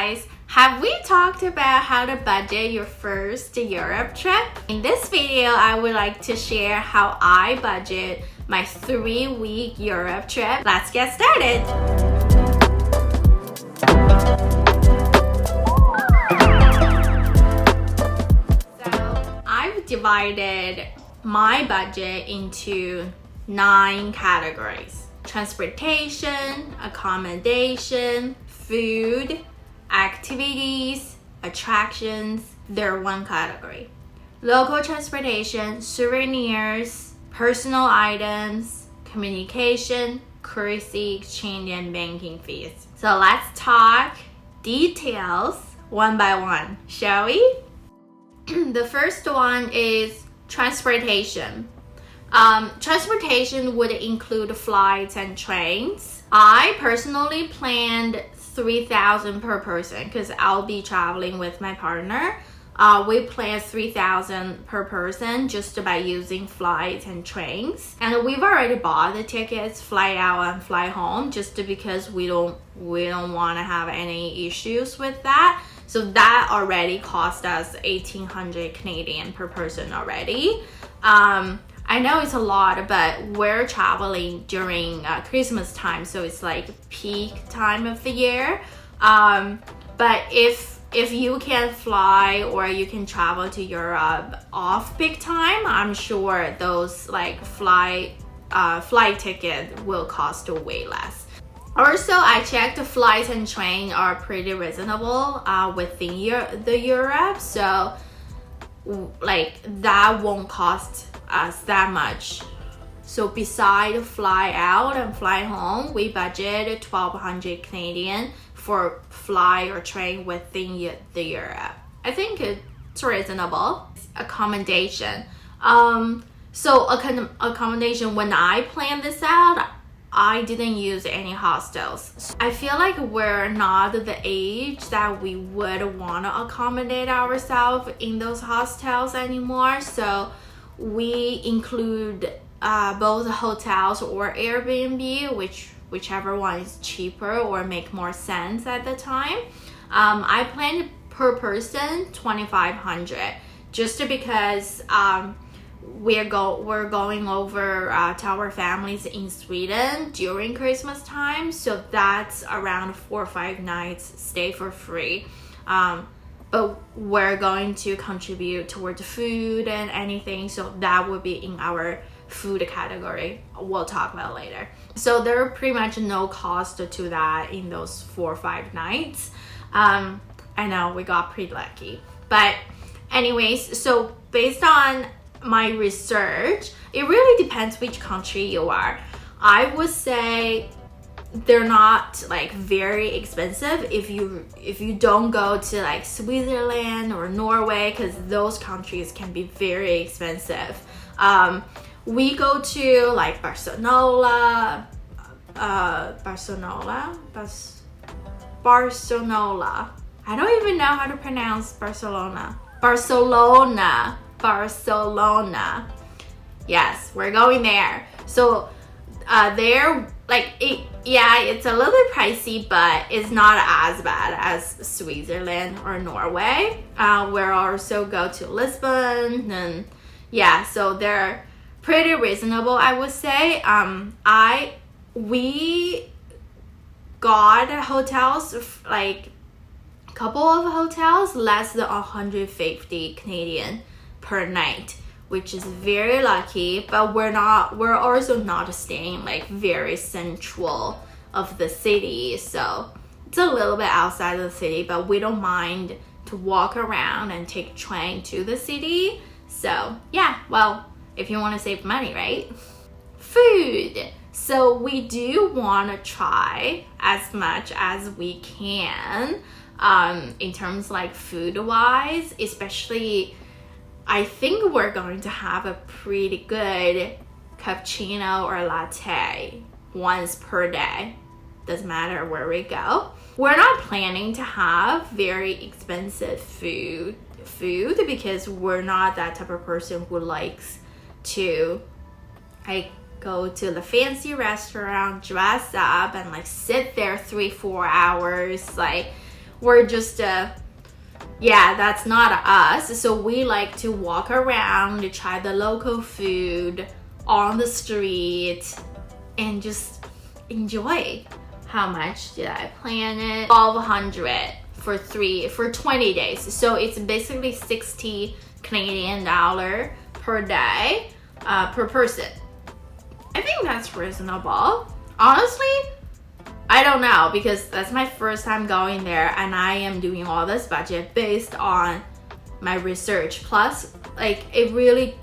guys, have we talked about how to budget your first Europe trip? In this video, I would like to share how I budget my 3-week Europe trip. Let's get started. So I've divided my budget into 9 categories: transportation, accommodation, food, activities, attractions. They're one category. Local transportation, souvenirs, personal items, communication, currency exchange, and banking fees. So let's talk details one by one, shall we? The first one is transportation. Transportation would include flights and trains. I personally planned 3,000 per person because I'll be traveling with my partner. We planned 3,000 per person just by using flights and trains. And we've already bought the tickets, fly out and fly home, just because we don't want to have any issues with that. So that already cost us 1,800 Canadian per person already. I know it's a lot, but we're traveling during Christmas time, so it's like peak time of the year. But if you can fly or you can travel to Europe off peak time, I'm sure those like flight ticket will cost way less. Also, I checked the flights and train are pretty reasonable within the Europe, so like that won't cost us that much. So beside fly out and fly home, we budget 1,200 Canadian for fly or train within the Europe. I think it's reasonable. Accommodation. Accommodation, when I planned this out, I didn't use any hostels. I feel like we're not the age that we would want to accommodate ourselves in those hostels anymore. So we include both hotels or Airbnb, whichever one is cheaper or make more sense at the time. I planned per person 2,500 just because we're going over to our families in Sweden during Christmas time, so that's around 4 or 5 nights stay for free. But we're going to contribute towards food and anything, so that would be in our food category. We'll talk about later. So there are pretty much no cost to that in those 4 or 5 nights. I know we got pretty lucky, but anyways, so based on my research, it really depends which country you are. I would say they're not like very expensive if you don't go to like Switzerland or Norway, because those countries can be very expensive. We go to like Barcelona. I don't even know how to pronounce Barcelona. Barcelona. Yes, we're going there. So there, like, it's a little bit pricey, but it's not as bad as Switzerland or Norway. We'll also go to Lisbon, and yeah, so they're pretty reasonable, I would say. We got hotels, like a couple of hotels, less than 150 Canadian per night, which is very lucky. But we're also not staying like very central of the city, so it's a little bit outside of the city, but we don't mind to walk around and take train to the city. So yeah, well, if you want to save money, right? Food. So we do want to try as much as we can in terms like food wise, especially I think we're going to have a pretty good cappuccino or latte once per day. Doesn't matter where we go. We're not planning to have very expensive food because we're not that type of person who likes to like go to the fancy restaurant, dress up, and like sit there 3-4 hours. Like, We're just yeah, that's not us. So we like to walk around to try the local food on the street and just enjoy. How much did I plan it? 1,200 for 20 days. So it's basically 60 Canadian dollar per day, per person. I think that's reasonable. Honestly, I don't know, because that's my first time going there and I am doing all this budget based on my research. Plus, like, it really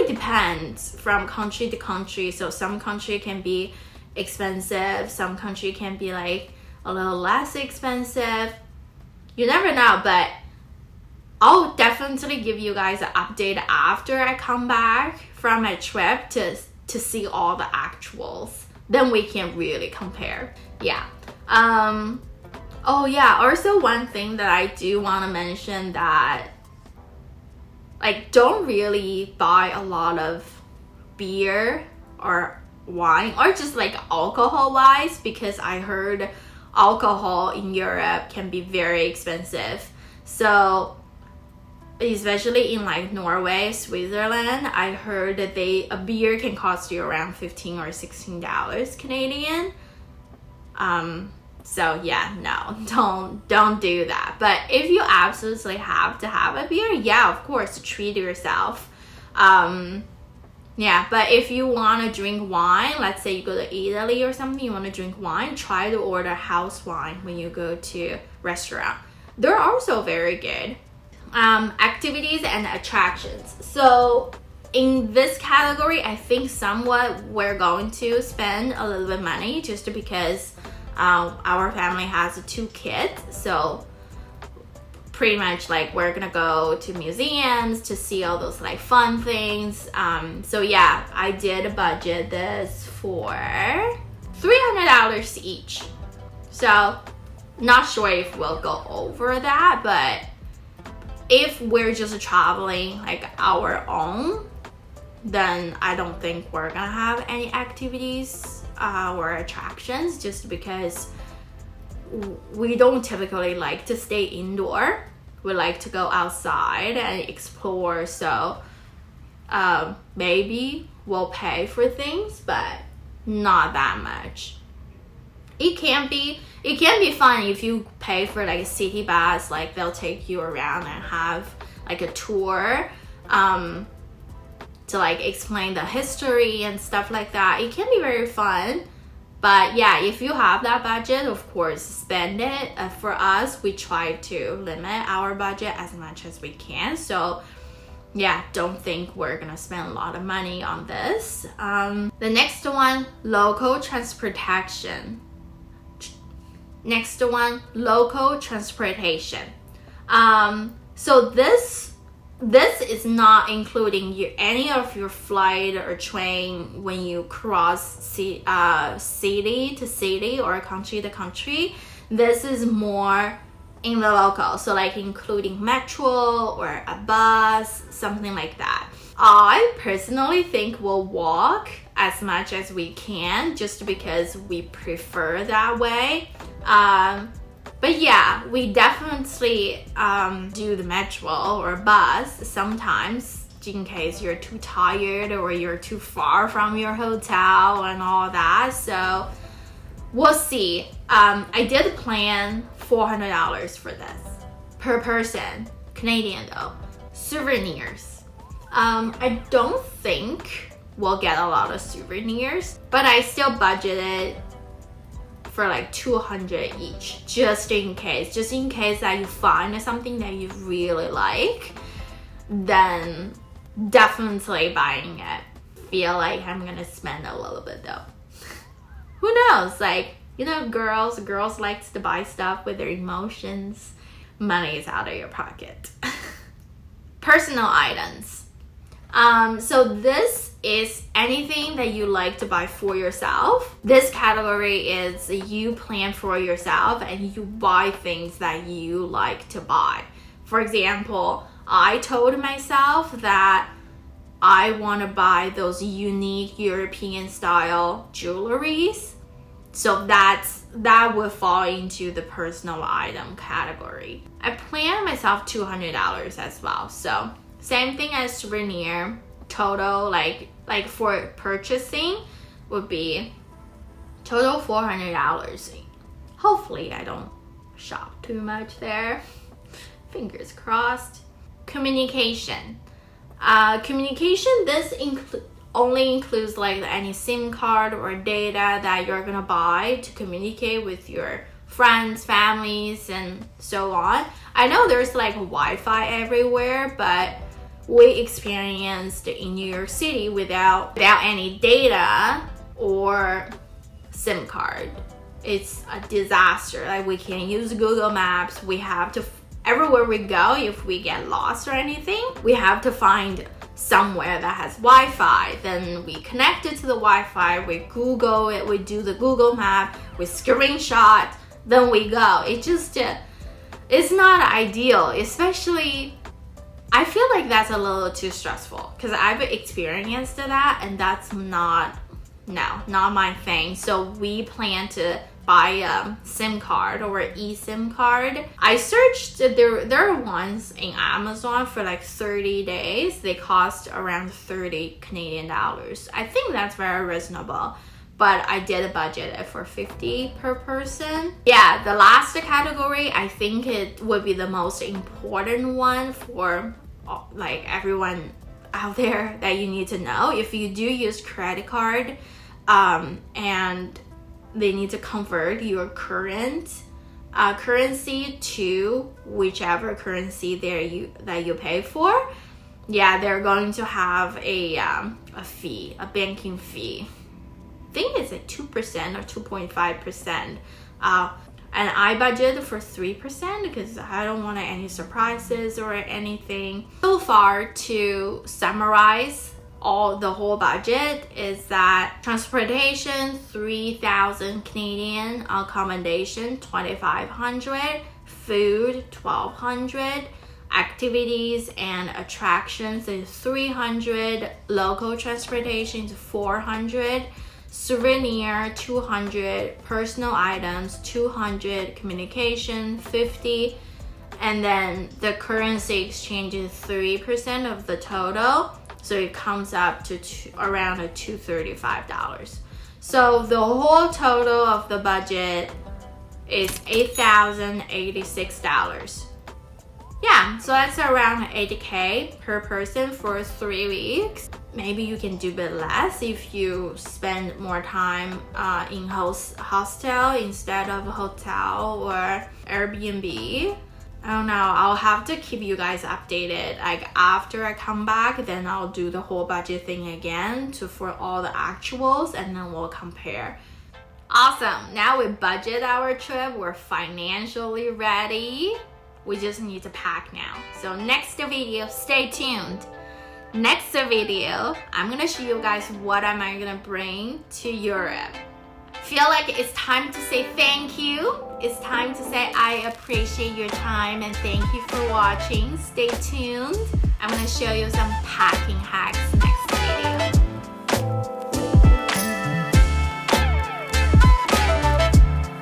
depends from country to country. So some country can be expensive, some country can be like a little less expensive. You never know, but I'll definitely give you guys an update after I come back from my trip to see all the actuals. Then we can really compare. Yeah. Oh yeah, also one thing that I do want to mention, that like, don't really buy a lot of beer or wine, or just like alcohol wise, because I heard alcohol in Europe can be very expensive. So especially in like Norway, Switzerland, I heard that a beer can cost you around $15 or $16 Canadian. So yeah, no, don't do that. But if you absolutely have to have a beer, yeah, of course, treat yourself. Yeah, but if you want to drink wine, let's say you go to Italy or something, you want to drink wine, try to order house wine when you go to restaurant. They're also very good. Activities and attractions. So in this category, I think somewhat we're going to spend a little bit of money, just because our family has 2 kids. So pretty much like we're gonna go to museums to see all those like fun things. So yeah, I did budget this for $300 each. So not sure if we'll go over that, but if we're just traveling like our own, then I don't think we're gonna have any activities or attractions, just because we don't typically like to stay indoor. We like to go outside and explore. So maybe we'll pay for things, but not that much. It can be fun if you pay for like a city bus, like they'll take you around and have like a tour to like explain the history and stuff like that. It can be very fun. But yeah, if you have that budget, of course, spend it. For us, we try to limit our budget as much as we can. So yeah, don't think we're gonna spend a lot of money on this. The next one, local transportation. Next one, local transportation. So this is not including any of your flight or train when you cross city to city or country to country. This is more in the local, so like including metro or a bus, something like that. I personally think we'll walk as much as we can, just because we prefer that way. But yeah, we definitely do the metro or bus sometimes, in case you're too tired or you're too far from your hotel and all that. So we'll see. I did plan $400 for this per person, Canadian though. Souvenirs. I don't think we'll get a lot of souvenirs, but I still budgeted for like $200 each, just in case that you find something that you really like, then definitely buying it. Feel like I'm gonna spend a little bit though. Who knows, like, you know, girls likes to buy stuff with their emotions. Money is out of your pocket. Personal items. So this is anything that you like to buy for yourself. This category is you plan for yourself and you buy things that you like to buy. For example, I told myself that I want to buy those unique European style jewelries. So that would fall into the personal item category. I planned myself $200 as well. So same thing as souvenir. Total like for purchasing would be total $400. Hopefully I don't shop too much there. Fingers crossed. Communication. This only includes like any SIM card or data that you're gonna buy to communicate with your friends, families, and so on. I know there's like Wi-Fi everywhere, but we experienced in New York City without any data or SIM card. It's a disaster. Like we can't use Google Maps. We have to, everywhere we go, if we get lost or anything, we have to find somewhere that has Wi-Fi. Then we connect it to the Wi-Fi, we Google it, we do the Google map, we screenshot, then we go. It just, it's not ideal, especially, I feel like that's a little too stressful because I've experienced that and that's not my thing. So we plan to buy a SIM card or eSIM card. I searched, there are ones in Amazon for like 30 days. They cost around 30 Canadian dollars. I think that's very reasonable, but I did budget it for 50 per person. Yeah, the last category, I think it would be the most important one for like everyone out there that you need to know. If you do use credit card, and they need to convert your current currency to whichever currency that you pay for, yeah, they're going to have a fee, a banking fee. I think it's like 2% or 2.5%. And I budgeted for 3% because I don't want any surprises or anything. So far, to summarize, the whole budget is that transportation 3,000 Canadian, accommodation 2,500, food 1,200, activities and attractions is 300, local transportation is 400, souvenir 200, personal items 200, communication 50, and then the currency exchange is 3% of the total. So it comes up to around $235. So the whole total of the budget is $8,086. Yeah, so that's around $80K per person for 3 weeks. Maybe you can do a bit less if you spend more time in hostel instead of hotel or Airbnb. I don't know, I'll have to keep you guys updated. Like after I come back, then I'll do the whole budget thing again for all the actuals, and then we'll compare. Awesome, now we budget our trip, we're financially ready. We just need to pack now. So next video, stay tuned. Next video, I'm gonna show you guys what am I gonna bring to Europe. Feel like it's time to say thank you. It's time to say I appreciate your time and thank you for watching. Stay tuned. I'm gonna show you some packing hacks.